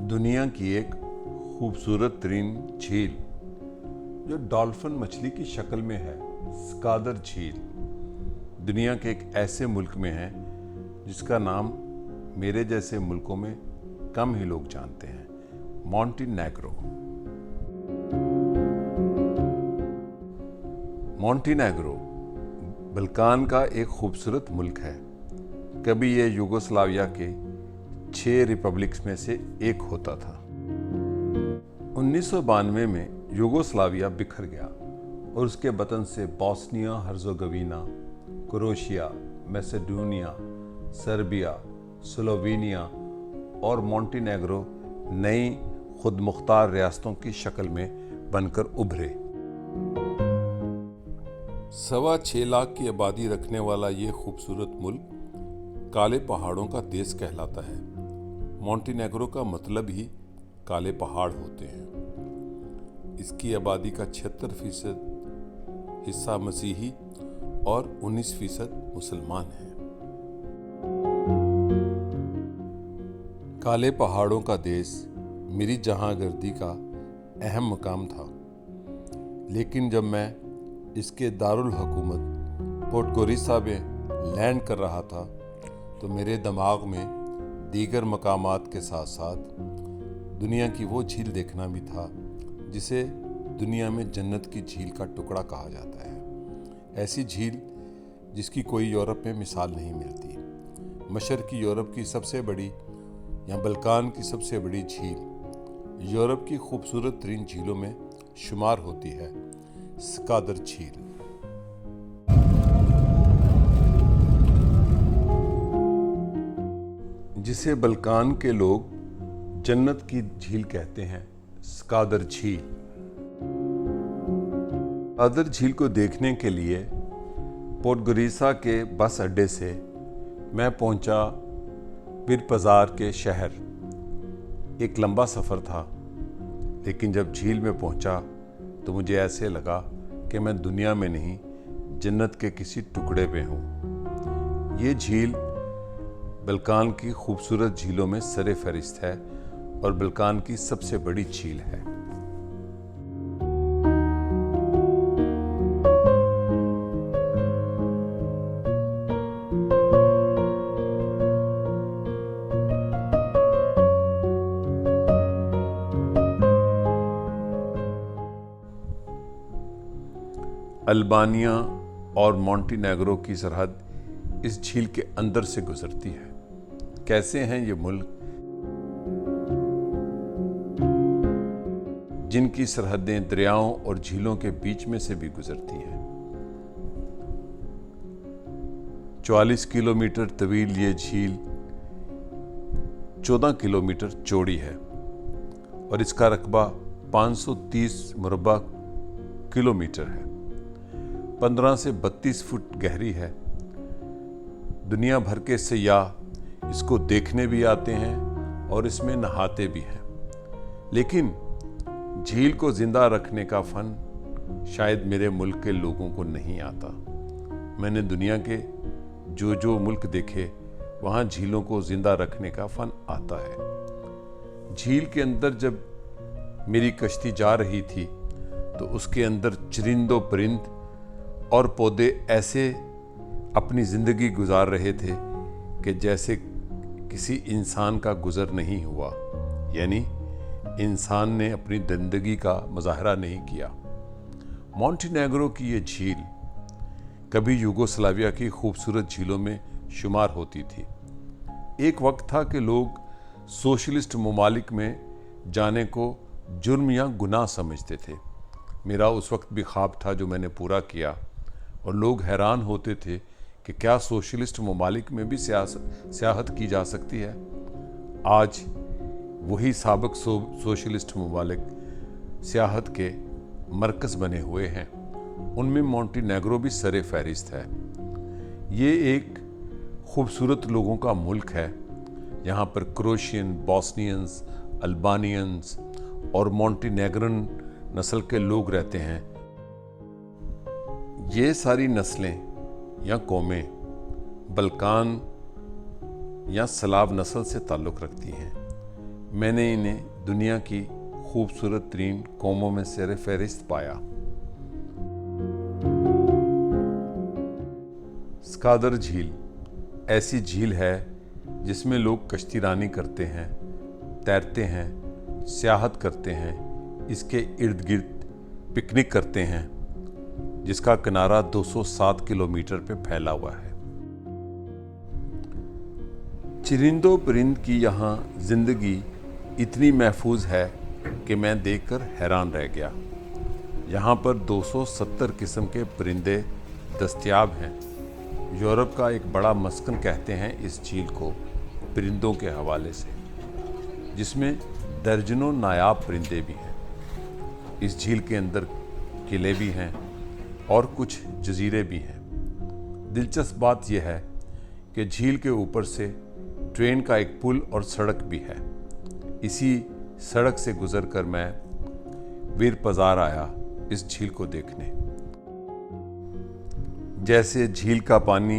दुनिया की एक खूबसूरत तरीन झील जो डॉल्फिन मछली की शक्ल में है, स्कादर झील दुनिया के एक ऐसे मुल्क में है जिसका नाम मेरे जैसे मुल्कों में कम ही लोग जानते हैं, मोंटेनेग्रो। मोंटेनेग्रो बल्कान का एक खूबसूरत मुल्क है। कभी यह यूगोस्लाविया के 6 रिपब्लिक्स में से एक होता था। 1992 में यूगोस्लाविया बिखर गया और उसके वतन से Bosnia Herzegovina, Croatia, Macedonia, Serbia, Slovenia और मोंटेनेग्रो नई खुद मुख्तार रियासतों की शक्ल में बनकर उभरे। 6.25 लाख की आबादी रखने वाला ये खूबसूरत मुल्क काले पहाड़ों का देश कहलाता है। मोंटेनेग्रो का मतलब ही काले पहाड़ होते हैं। इसकी आबादी का 76% हिस्सा मसीही और 19% मुसलमान हैं। काले पहाड़ों का देश मेरी जहांगीरदी का अहम मकाम था, लेकिन जब मैं इसके दारुल हुकूमत पोडगोरिसा में लैंड कर रहा था तो मेरे दिमाग में दीगर मकामात के साथ साथ दुनिया की वो झील देखना भी था जिसे दुनिया में जन्नत की झील का टुकड़ा कहा जाता है। ऐसी झील जिसकी कोई यूरोप में मिसाल नहीं मिलती। मशरकी यूरोप की सबसे बड़ी या बल्कान की सबसे बड़ी झील यूरोप की खूबसूरत तरीन झीलों में शुमार होती है, स्कादर झील। जिसे बल्कान के लोग जन्नत की झील कहते हैं, स्कादर झील। स्कादर झील को देखने के लिए पोडगोरिसा के बस अड्डे से मैं पहुंचा पिरपजार के शहर। एक लंबा सफ़र था, लेकिन जब झील में पहुंचा तो मुझे ऐसे लगा कि मैं दुनिया में नहीं, जन्नत के किसी टुकड़े पे हूँ। ये झील बल्कान की खूबसूरत झीलों में सरे फहरिस्त है और बल्कान की सबसे बड़ी झील है। अल्बानिया और मोंटेनेग्रो की सरहद इस झील के अंदर से गुजरती है। कैसे हैं ये मुल्क जिनकी सरहदें दरियाओं और झीलों के बीच में से भी गुजरती हैं। 44 किलोमीटर तवील ये झील 14 किलोमीटर चौड़ी है और इसका रकबा 530 मुरब्बा किलोमीटर है। 15 से 32 फुट गहरी है। दुनिया भर के सयाह इसको देखने भी आते हैं और इसमें नहाते भी हैं। लेकिन झील को जिंदा रखने का फन शायद मेरे मुल्क के लोगों को नहीं आता। मैंने दुनिया के जो मुल्क देखे वहाँ झीलों को जिंदा रखने का फन आता है। झील के अंदर जब मेरी कश्ती जा रही थी तो उसके अंदर चरिंदो परिंद और पौधे ऐसे अपनी ज़िंदगी गुजार रहे थे कि जैसे किसी इंसान का गुज़र नहीं हुआ, यानी इंसान ने अपनी ज़िंदगी का मुजाहरा नहीं किया। मोंटेनेग्रो की ये झील कभी यूगोस्लाविया की खूबसूरत झीलों में शुमार होती थी। एक वक्त था कि लोग सोशलिस्ट ममालिक में जाने को जुर्म या गुनाह समझते थे। मेरा उस वक्त भी ख्वाब था जो मैंने पूरा किया, और लोग हैरान होते थे कि क्या सोशलिस्ट ममालिक में भी सियाहत की जा सकती है। आज वही साबिक सोशलिस्ट ममालिक सियाहत के मरकज़ बने हुए हैं। उनमें मोंटेनेग्रो भी सरे फहरिस्त है। ये एक खूबसूरत लोगों का मुल्क है। यहाँ पर क्रोशियन, बॉस्नियंस, अल्बानियंस और मोंटेनेग्रन नस्ल के लोग रहते हैं। ये सारी नस्लें या कौमें बल्कान या स्लाव नस्ल से ताल्लुक़ रखती हैं। मैंने इन्हें दुनिया की खूबसूरत तरीन कौमों में से फहरिस्त पाया। स्कादर झील ऐसी झील है जिसमें लोग कश्ती रानी करते हैं, तैरते हैं, सियाहत करते हैं, इसके इर्द गिर्द पिकनिक करते हैं, जिसका किनारा 207 किलोमीटर पे फैला हुआ है। चरिंदों परिंद की यहाँ जिंदगी इतनी महफूज है कि मैं देखकर हैरान रह गया। यहाँ पर 270 किस्म के परिंदे दस्तयाब हैं। यूरोप का एक बड़ा मस्कन कहते हैं इस झील को परिंदों के हवाले से, जिसमें दर्जनों नायाब परिंदे भी हैं। इस झील के अंदर किले भी हैं और कुछ जजीरे भी हैं। दिलचस्प बात यह है कि झील के ऊपर से ट्रेन का एक पुल और सड़क भी है। इसी सड़क से गुजरकर मैं वीर पजार आया इस झील को देखने। जैसे झील का पानी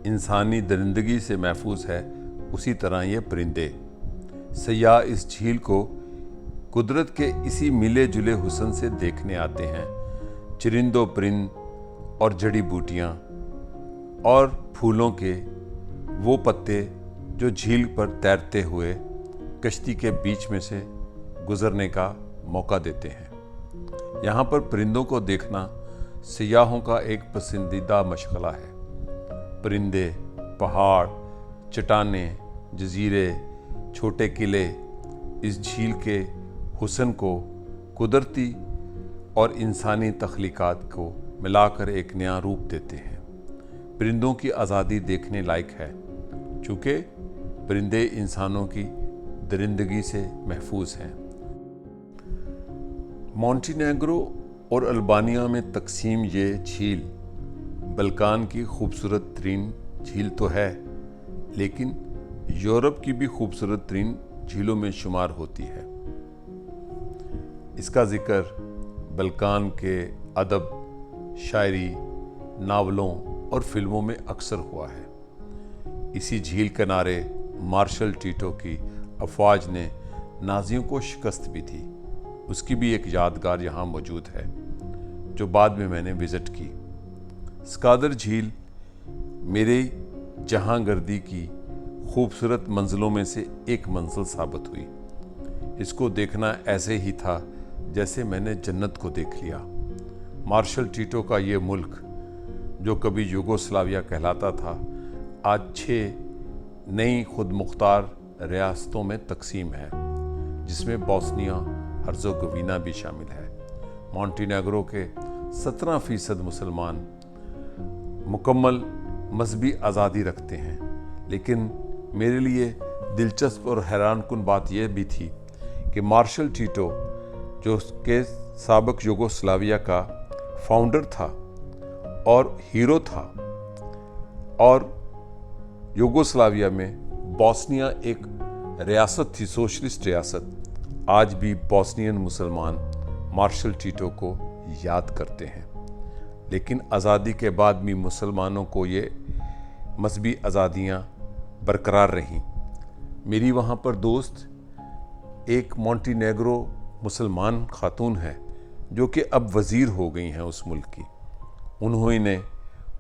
इंसानी दरिंदगी से महफूज है, उसी तरह ये परिंदे सयाह इस झील को कुदरत के इसी मिले जुले हुस्न से देखने आते हैं। चरिंदों परिंद और जड़ी बूटियाँ और फूलों के वो पत्ते जो झील पर तैरते हुए कश्ती के बीच में से गुजरने का मौका देते हैं। यहाँ पर परिंदों को देखना सयाहों का एक पसंदीदा मशगला है। परिंदे, पहाड़, चट्टानें, जजीरे, छोटे किले इस झील के हुस्न को, कुदरती और इंसानी तख्लीकात को मिलाकर एक नया रूप देते हैं। परिंदों की आज़ादी देखने लायक है, चूँकि परिंदे इंसानों की दरिंदगी से महफूज हैं। मॉन्टीनेग्रो और अल्बानिया में तकसीम ये झील बल्कान की खूबसूरत तरीन झील तो है, लेकिन यूरोप की भी खूबसूरत तरीन झीलों में शुमार होती है। इसका जिक्र बल्कान के अदब, शायरी, नावलों और फिल्मों में अक्सर हुआ है। इसी झील किनारे मार्शल टीटो की अफवाज ने नाजियों को शिकस्त भी दी। उसकी भी एक यादगार यहाँ मौजूद है जो बाद में मैंने विज़िट की। स्कादर झील मेरे जहांगर्दी की खूबसूरत मंजिलों में से एक मंजिल साबित हुई। इसको देखना ऐसे ही था जैसे मैंने जन्नत को देख लिया। मार्शल टीटो का ये मुल्क जो कभी यूगोस्लाविया कहलाता था, आज 6 नई खुद मुख्तार रियासतों में तकसीम है, जिसमें बोस्निया हर्ज़ोगोविना भी शामिल है। मॉन्टीनेग्रो के 17% मुसलमान मुकम्मल मजहबी आज़ादी रखते हैं, लेकिन मेरे लिए दिलचस्प और हैरानकुन बात यह भी थी कि मार्शल टीटो जो के साबिक यूगोस्लाविया का फाउंडर था और हीरो था, और यूगोस्लाविया में बोस्निया एक रियासत थी, सोशलिस्ट रियासत, आज भी बोस्नियन मुसलमान मार्शल टीटो को याद करते हैं। लेकिन आज़ादी के बाद भी मुसलमानों को ये मजहबी आज़ादियाँ बरकरार रहीं। मेरी वहाँ पर दोस्त एक मॉन्टीनेग्रो मुसलमान खातून है जो कि अब वज़ीर हो गई हैं उस मुल्क की। उन्होंने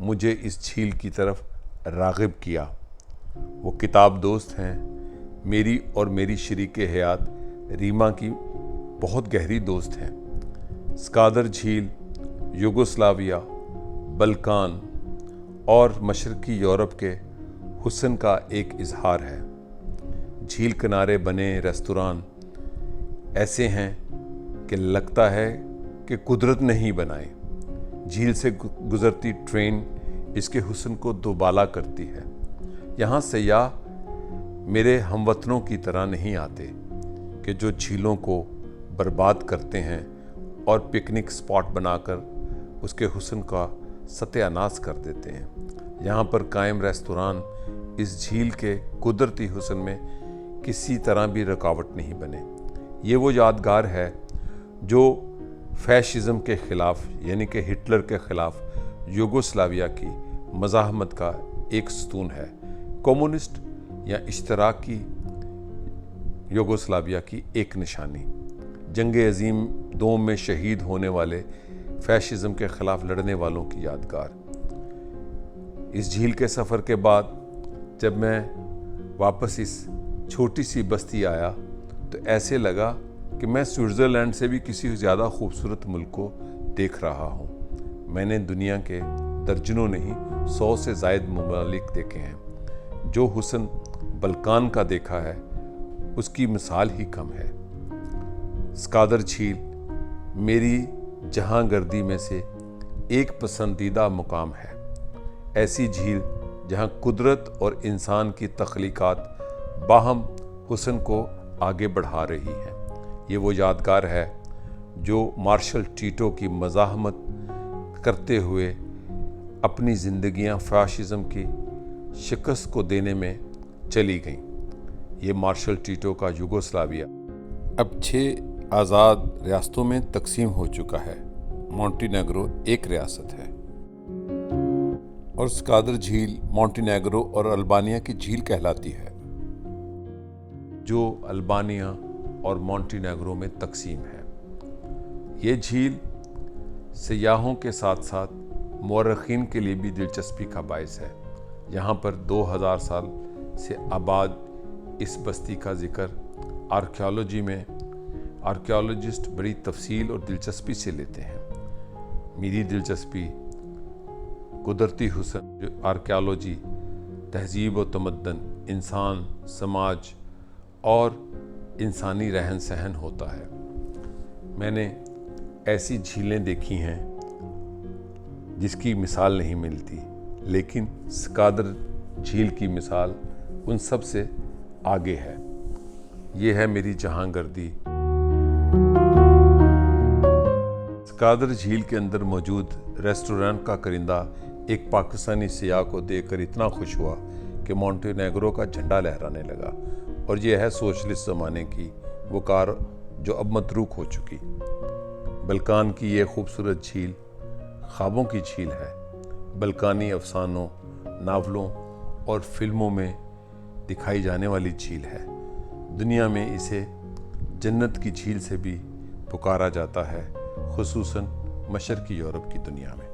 मुझे इस झील की तरफ राग़िब किया। वो किताब दोस्त हैं, मेरी और मेरी शरीके हयात रीमा की बहुत गहरी दोस्त हैं। स्कादर झील यूगोस्लाविया, बल्कान और मशरकी यूरोप के हुस्न का एक इजहार है। झील किनारे बने रेस्तोरां ऐसे हैं कि लगता है कि कुदरत ने ही बनाए। झील से गुजरती ट्रेन इसके हुस्न को दोबाला करती है। यहाँ सयाह मेरे हमवतनों की तरह नहीं आते कि जो झीलों को बर्बाद करते हैं और पिकनिक स्पॉट बनाकर उसके हुस्न का सत्यानाश कर देते हैं। यहाँ पर कायम रेस्तोरां इस झील के कुदरती हुस्न में किसी तरह भी रुकावट नहीं बने। ये वो यादगार है जो फैशिज़म के ख़िलाफ़, यानी कि हिटलर के ख़िलाफ़ यूगोस्लाविया की मज़ाहमत का एक सतून है। कम्युनिस्ट या इश्तराकी यूगोस्लाविया की एक निशानी, जंग अजीम 2 में शहीद होने वाले फैशिज्म के खिलाफ लड़ने वालों की यादगार। इस झील के सफ़र के बाद जब मैं वापस इस छोटी सी बस्ती आया तो ऐसे लगा कि मैं स्विट्ज़रलैंड से भी किसी ज़्यादा खूबसूरत मुल्क को देख रहा हूँ। मैंने दुनिया के दर्जनों नहीं 100 से ज़ायद ममालिक देखे हैं। जो हुस्न बल्कान का देखा है उसकी मिसाल ही कम है। स्कादर झील मेरी जहांगर्दी में से एक पसंदीदा मुकाम है। ऐसी झील जहां कुदरत और इंसान की तख्लीकात बाहम हुस्न को आगे बढ़ा रही हैं। ये वो यादगार है जो मार्शल टीटो की मज़ाहमत करते हुए अपनी ज़िंदगियां फाशिज़म की शिकस्त को देने में चली गईं। ये मार्शल टीटो का यूगोस्लाविया अब 6 आज़ाद रियासतों में तकसीम हो चुका है। मोंटेनेग्रो एक रियासत है और स्कादर झील मोंटेनेग्रो और अल्बानिया की झील कहलाती है, जो अल्बानिया और मोंटेनेग्रो में तकसीम है। ये झील सयाहों के साथ साथ मौरखीन के लिए भी दिलचस्पी का बायस है। यहाँ पर 2000 साल से आबाद इस बस्ती का जिक्र आर्कियोलॉजी में आर्कियोलॉजिस्ट बड़ी तफसील और दिलचस्पी से लेते हैं। मेरी दिलचस्पी कुदरती हुस्न, आर्कियोलॉजी, तहजीब व तमद्दन, इंसान, समाज और इंसानी रहन सहन होता है। मैंने ऐसी झीलें देखी हैं जिसकी मिसाल नहीं मिलती, लेकिन स्कादर झील की मिसाल उन सब से आगे है। ये है मेरी जहांगर्दी। स्कादर झील के अंदर मौजूद रेस्टोरेंट का करिंदा एक पाकिस्तानी सियाह को देखकर इतना खुश हुआ कि मोंटेनेग्रो का झंडा लहराने लगा। और यह है सोशलिस्ट ज़माने की वो कार जो अब मतरूक हो चुकी। बल्कान की ये खूबसूरत झील ख्वाबों की झील है। बल्कानी अफसानों, नावलों और फिल्मों में दिखाई जाने वाली झील है। दुनिया में इसे जन्नत की झील से भी पुकारा जाता है, खुसूसन मशरकी यूरोप की दुनिया में।